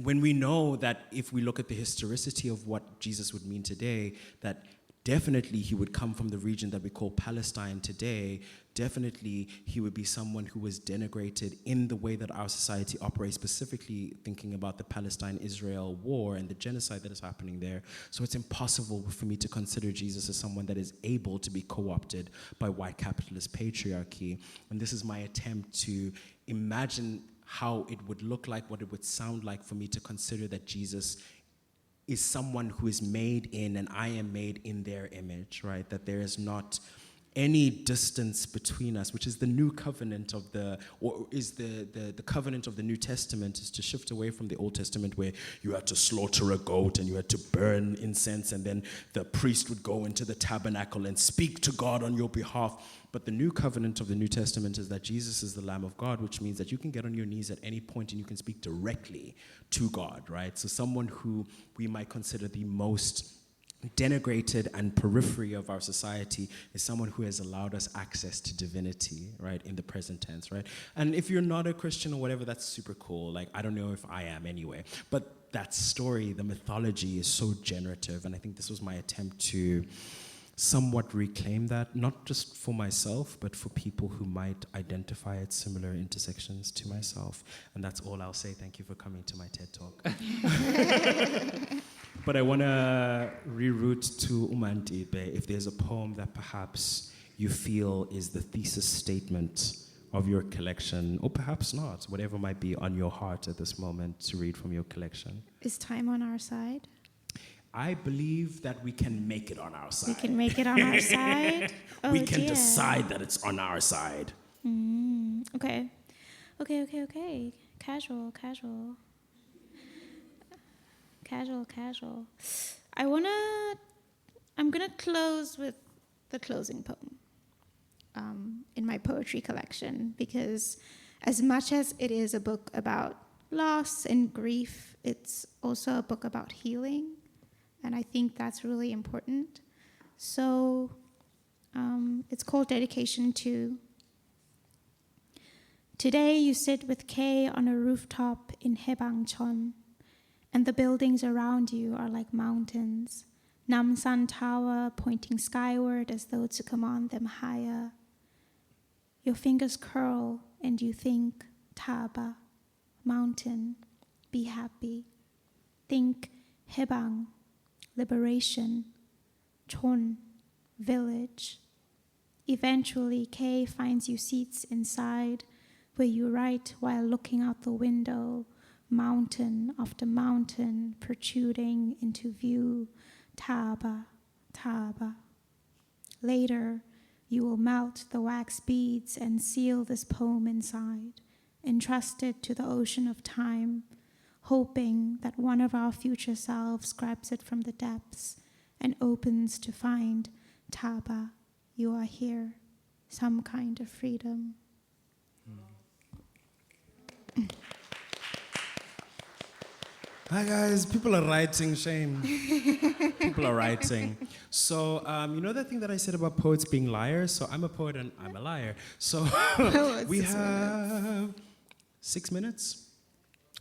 When we know that if we look at the historicity of what Jesus would mean today, that Definitely, he would come from the region that we call Palestine today. Definitely, he would be someone who was denigrated in the way that our society operates, specifically thinking about the Palestine-Israel war and the genocide that is happening there. So it's impossible for me to consider Jesus as someone that is able to be co-opted by white capitalist patriarchy. And this is my attempt to imagine how it would look like, what it would sound like for me to consider that Jesus is someone who is made in, and I am made in their image, right? That there is not any distance between us, which is the new covenant of the covenant of the New Testament, is to shift away from the Old Testament where you had to slaughter a goat and you had to burn incense and then the priest would go into the tabernacle and speak to God on your behalf. But the new covenant of the New Testament is that Jesus is the Lamb of God, which means that you can get on your knees at any point and you can speak directly to God, right? So someone who we might consider the most denigrated and periphery of our society is someone who has allowed us access to divinity, right, in the present tense, right? And if you're not a Christian or whatever, that's super cool. Like, I don't know if I am anyway. But that story, the mythology is so generative, and I think this was my attempt to somewhat reclaim that, not just for myself, but for people who might identify at similar intersections to myself. And that's all I'll say. Thank you for coming to my TED Talk. But I want to reroute to Manthipe. If there's a poem that perhaps you feel is the thesis statement of your collection, or perhaps not, whatever might be on your heart at this moment to read from your collection. Is time on our side? I believe that we can make it on our side. We can make it on our side? Oh, we can dear. decide that it's on our side. Okay. Casual. I'm gonna close with the closing poem in my poetry collection, because as much as it is a book about loss and grief, it's also a book about healing, and I think that's really important. So it's called Dedication to. Today you sit with Kay on a rooftop in Hebangchon, and the buildings around you are like mountains. Namsan Tower pointing skyward as though to command them higher. Your fingers curl and you think, Taba, mountain, be happy. Think Hebang, liberation, Chon, village. Eventually, Kay finds you seats inside where you write while looking out the window, mountain after mountain protruding into view, Taba, Taba. Later, you will melt the wax beads and seal this poem inside, entrust it to the ocean of time, hoping that one of our future selves grabs it from the depths and opens to find, Taba, you are here, some kind of freedom. Hi guys, people are writing, shame. People are writing. So, you know that thing that I said about poets being liars? So I'm a poet and I'm a liar. So we have 6 minutes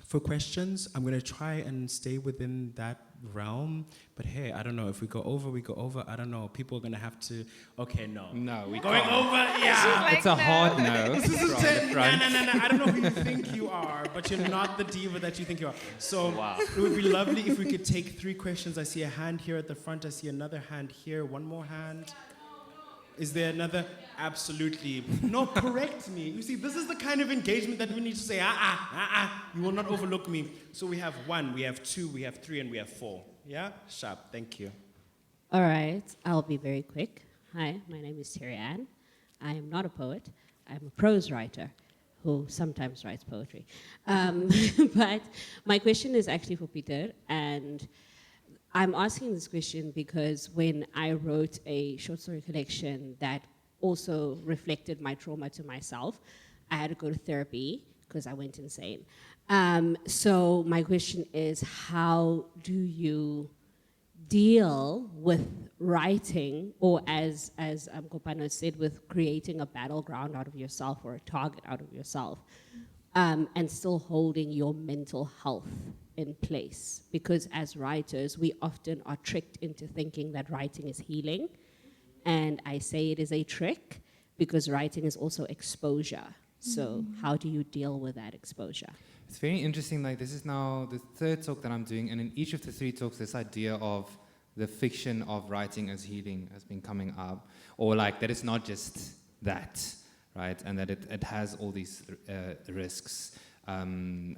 for questions. I'm going to try and stay within that realm. But hey, I don't know. If we go over, we go over. I don't know. People are going to have to... Okay, no. No, we Going can't. over, yeah. It's a hard no. This is from the front. no. I don't know who you think you are, but you're not the diva that you think you are. So it would be lovely if we could take 3 questions. I see a hand here at the front. I see another hand here. One more hand. Is there another? Absolutely. No, correct me. You see, this is the kind of engagement that we need to say, you will not overlook me. So we have 1, we have 2, we have 3, and we have 4. Yeah? Sharp. Thank you. All right, I'll be very quick. Hi, my name is Terry Ann. I am not a poet. I'm a prose writer who sometimes writes poetry. But my question is actually for Pieter, and I'm asking this question because when I wrote a short story collection that also reflected my trauma to myself, I had to go to therapy because I went insane. So my question is, how do you deal with writing, or as Kopano said, with creating a battleground out of yourself or a target out of yourself and still holding your mental health in place. Because as writers, we often are tricked into thinking that writing is healing. And I say it is a trick because writing is also exposure. So how do you deal with that exposure? It's very interesting, like this is now the third talk that I'm doing, and in each of the three talks, this idea of the fiction of writing as healing has been coming up, or like that it's not just that, right, and that it has all these risks, and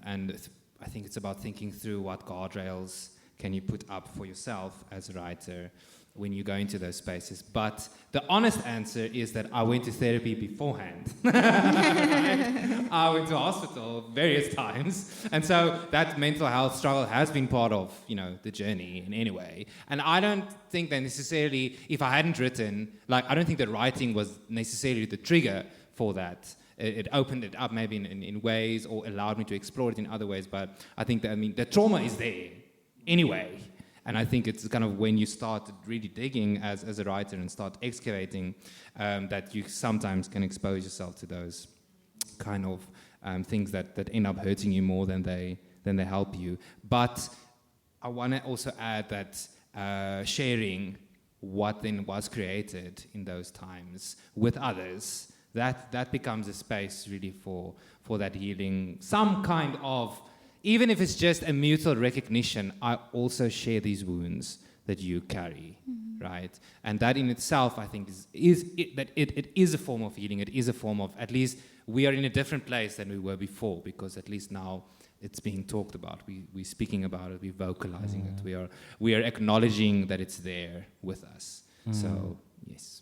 I think it's about thinking through what guardrails can you put up for yourself as a writer when you go into those spaces. But the honest answer is that I went to therapy beforehand. I went to hospital various times. And so that mental health struggle has been part of, the journey in any way. And I don't think that necessarily, if I hadn't written, I don't think that writing was necessarily the trigger for that. It opened it up maybe in ways, or allowed me to explore it in other ways. But I think that, the trauma is there anyway. And I think it's kind of when you start really digging as a writer and start excavating that you sometimes can expose yourself to those kind of things that end up hurting you more than they help you. But I want to also add that sharing what then was created in those times with others, that becomes a space really for that healing, some kind of, even if it's just a mutual recognition, I also share these wounds that you carry, right? And that in itself, I think, it is a form of healing. It is a form of, at least we are in a different place than we were before, because at least now it's being talked about. We're speaking about it. We're vocalizing it. We are acknowledging that it's there with us. So, yes.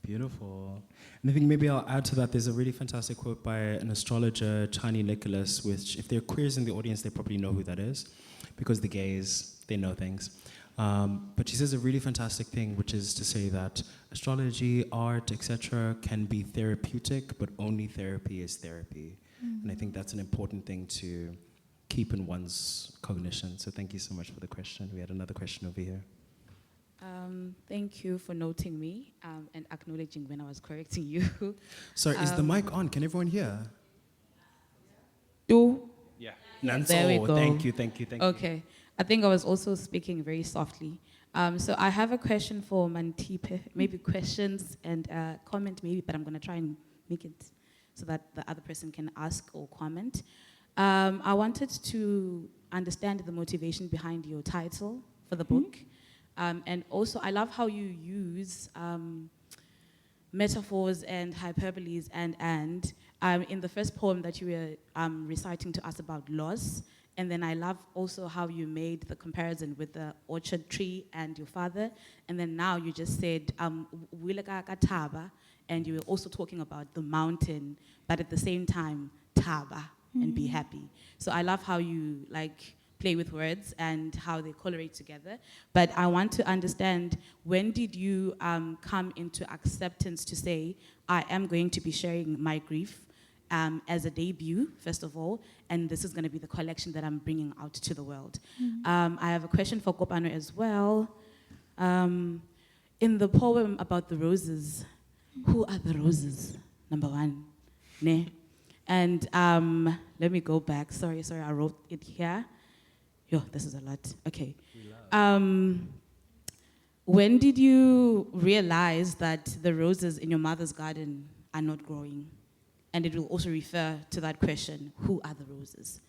Beautiful. And I think maybe I'll add to that, there's a really fantastic quote by an astrologer, Chani Nicholas, which if there are queers in the audience, they probably know who that is, because the gays, they know things. But she says a really fantastic thing, which is to say that astrology, art, etc. can be therapeutic, but only therapy is therapy. And I think that's an important thing to keep in one's cognition. So thank you so much for the question. We had another question over here. Thank you for noting me and acknowledging when I was correcting you. Sorry, is the mic on? Can everyone hear? Yeah. There we go. Thank you. Okay. I think I was also speaking very softly. So I have a question for Manthipe. Maybe questions and comment maybe, but I'm going to try and make it so that the other person can ask or comment. I wanted to understand the motivation behind your title for the book. And also, I love how you use metaphors and hyperboles and in the first poem that you were reciting to us about loss. And then I love also how you made the comparison with the orchard tree and your father. And then now you just said, Taba, and you were also talking about the mountain, but at the same time, Taba, and be happy. So I love how you play with words and how they correlate together. But I want to understand, when did you come into acceptance to say, I am going to be sharing my grief as a debut, first of all, and this is going to be the collection that I'm bringing out to the world. I have a question for Kopano as well. In the poem about the roses, who are the roses? Number one. Ne? And let me go back. Sorry, I wrote it here. Yo, this is a lot. Okay. When did you realize that the roses in your mother's garden are not growing? And it will also refer to that question, who are the roses?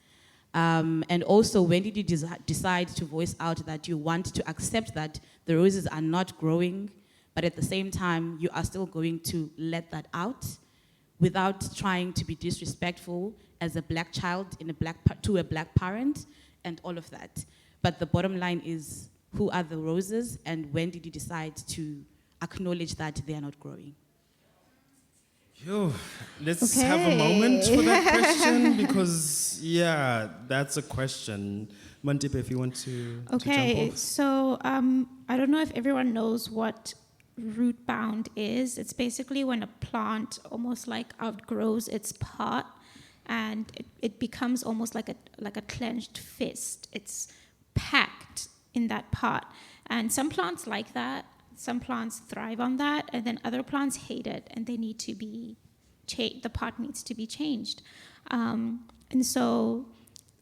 And also, when did you decide to voice out that you want to accept that the roses are not growing, but at the same time, you are still going to let that out without trying to be disrespectful as a black child to a black parent? And all of that. But the bottom line is, who are the roses, and when did you decide to acknowledge that they are not growing? Let's have a moment for that question, because, that's a question. Manthipe, if you want to jump off. So I don't know if everyone knows what root bound is. It's basically when a plant almost outgrows its pot, and it becomes almost like a clenched fist. It's packed in that pot. And some plants like that. Some plants thrive on that. And then other plants hate it. And they need to be the pot needs to be changed. And so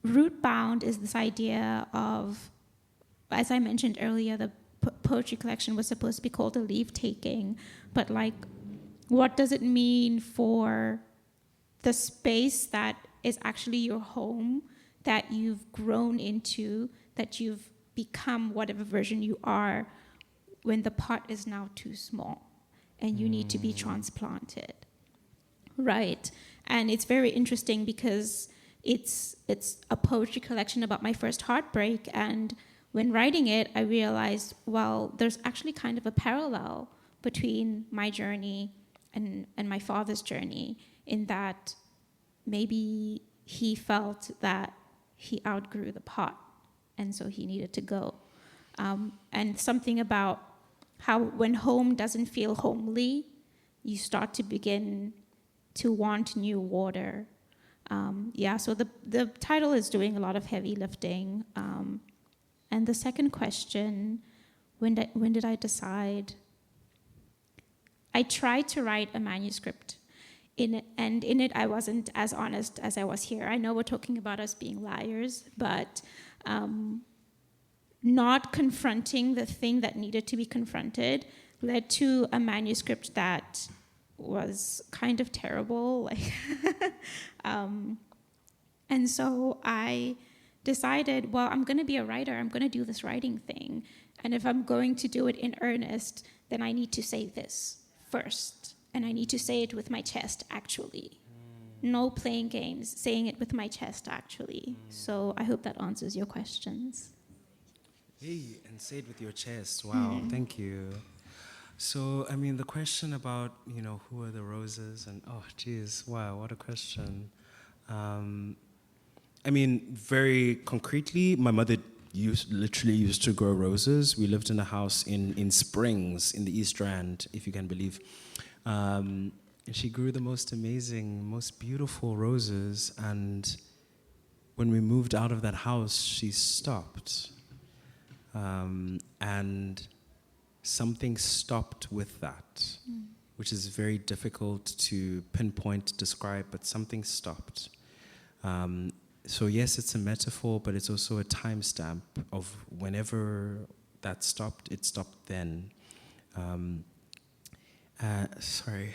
root-bound is this idea of, as I mentioned earlier, the poetry collection was supposed to be called a leave-taking, but like, what does it mean for the space that is actually your home, that you've grown into, that you've become whatever version you are, when the pot is now too small and you need to be transplanted, right? And it's very interesting because it's a poetry collection about my first heartbreak, and when writing it, I realized, well, there's actually kind of a parallel between my journey and my father's journey, in that maybe he felt that he outgrew the pot, and so he needed to go. And something about how when home doesn't feel homely, you start to begin to want new water. So the title is doing a lot of heavy lifting. And the second question, when did I decide? I tried to write a manuscript. In it, I wasn't as honest as I was here. I know we're talking about us being liars, but not confronting the thing that needed to be confronted led to a manuscript that was kind of terrible. And so I decided, well, I'm going to be a writer. I'm going to do this writing thing. And if I'm going to do it in earnest, then I need to say this first. And I need to say it with my chest, actually. No playing games, saying it with my chest, actually. So I hope that answers your questions. Hey, and say it with your chest. Wow, thank you. So, I mean, the question about, who are the roses? And, oh, geez, wow, what a question. I mean, very concretely, my mother literally used to grow roses. We lived in a house in Springs, in the East Rand, if you can believe. And she grew the most amazing, most beautiful roses. And when we moved out of that house, she stopped. And something stopped with that, which is very difficult to pinpoint, describe, but something stopped. So yes, it's a metaphor, but it's also a timestamp of whenever that stopped, it stopped then. Sorry.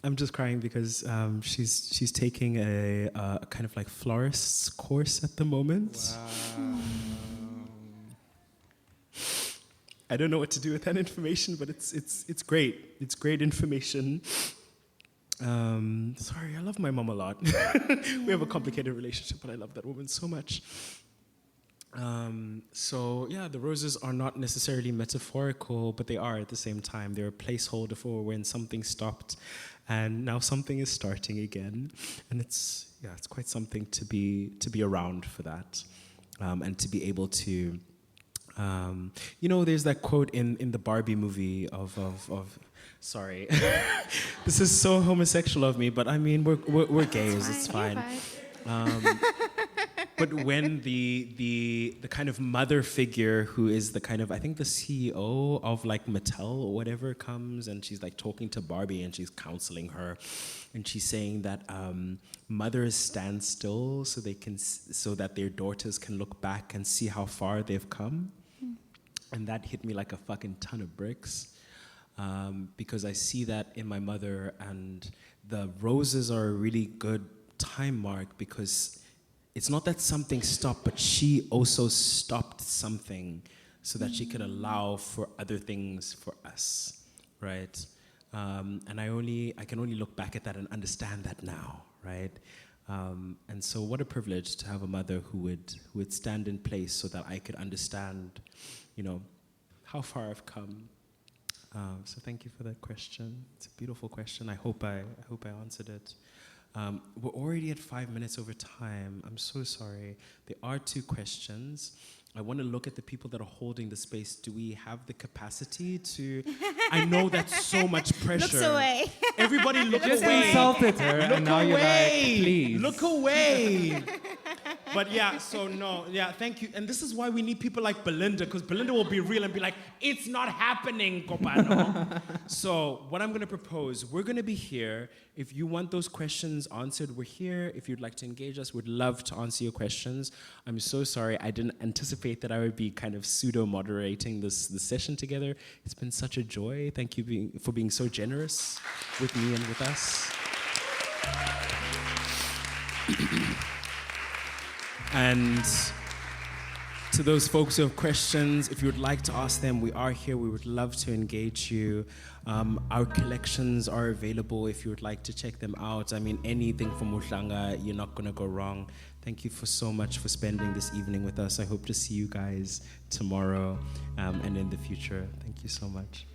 I'm just crying because she's taking a kind of like florist's course at the moment. Wow. I don't know what to do with that information, but it's great. It's great information. Sorry, I love my mom a lot. We have a complicated relationship, but I love that woman so much. So yeah, the roses are not necessarily metaphorical, but they are at the same time. They're a placeholder for when something stopped, and now something is starting again. And it's quite something to be around for that, and to be able to. There's that quote in the Barbie movie of sorry, this is so homosexual of me, but I mean we're gays, it's fine. But when the kind of mother figure who is the kind of, I think the CEO of like Mattel or whatever comes, and she's like talking to Barbie and she's counseling her, and she's saying that mothers stand still so that their daughters can look back and see how far they've come. And that hit me like a fucking ton of bricks, because I see that in my mother, and the roses are a really good time mark, because it's not that something stopped, but she also stopped something so that she could allow for other things for us, right? And I can only look back at that and understand that now, right? And so what a privilege to have a mother who would stand in place so that I could understand, how far I've come. So thank you for that question. It's a beautiful question. I hope I answered it. We're already at 5 minutes over time. I'm so sorry. There are 2 questions. I want to look at the people that are holding the space. Do we have the capacity to? I know that's so much pressure. Looks away. Everybody look Just away. insulted her, Look and now away. you're like, please. Look away. But yeah, so no, yeah, thank you. And this is why we need people like Belinda, because Belinda will be real and be like, it's not happening, Kopano. So what I'm going to propose, we're going to be here. If you want those questions answered, we're here. If you'd like to engage us, we'd love to answer your questions. I'm so sorry, I didn't anticipate that I would be kind of pseudo-moderating this session together. It's been such a joy. Thank you for being so generous with me and with us. And to those folks who have questions, if you would like to ask them, we are here. We would love to engage you. Our collections are available if you would like to check them out. I mean, anything from Uhlanga, you're not going to go wrong. Thank you so much for spending this evening with us. I hope to see you guys tomorrow and in the future. Thank you so much.